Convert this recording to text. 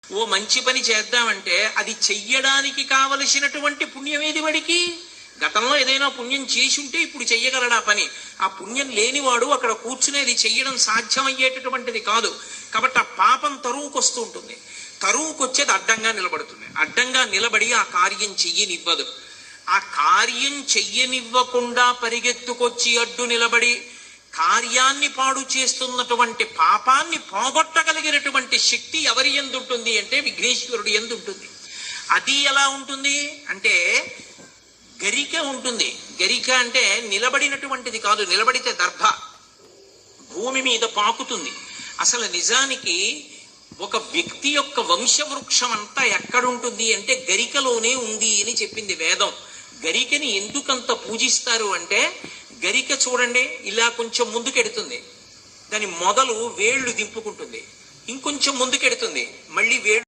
ఓ మంచి పని చేద్దామంటే అది చెయ్యడానికి కావలసినటువంటి పుణ్యం ఏది వాడికి? గతంలో ఏదైనా పుణ్యం చేసి ఉంటే ఇప్పుడు చెయ్యగలడా పని? ఆ పుణ్యం లేనివాడు అక్కడ కూర్చునేది చెయ్యడం సాధ్యమయ్యేటటువంటిది కాదు. కాబట్టి ఆ పాపం తరువుకొస్తూ ఉంటుంది. తరువుకొచ్చేది అడ్డంగా నిలబడుతుంది. అడ్డంగా నిలబడి ఆ కార్యం చెయ్యనివ్వదు. ఆ కార్యం చెయ్యనివ్వకుండా పరిగెత్తుకొచ్చి అడ్డు నిలబడి కార్యాన్ని పాడు చేస్తున్నటువంటి పాపాన్ని పోగొట్టగలిగినటువంటి శక్తి ఎవరి యందు ఉంటుంది అంటే విఘ్నేశ్వరుడి యందు ఉంటుంది. అది ఎలా ఉంటుంది అంటే గరిక ఉంటుంది. గరిక అంటే నిలబడినటువంటిది కాదు, నిలబడితే దర్భ భూమి మీద పాకుతుంది. అసలు నిజానికి ఒక వ్యక్తి యొక్క వంశవృక్షం అంతా ఎక్కడుంటుంది అంటే గరికలోనే ఉంది అని చెప్పింది వేదం. గరికని ఎందుకంత పూజిస్తారు అంటే గరిక చూడండి ఇలా కొంచెం ముందుకెడుతుంది, దాని మొదలు వేళ్లు దింపుకుంటుంది, ఇంకొంచెం ముందుకెడుతుంది, మళ్ళీ వేళ్ళు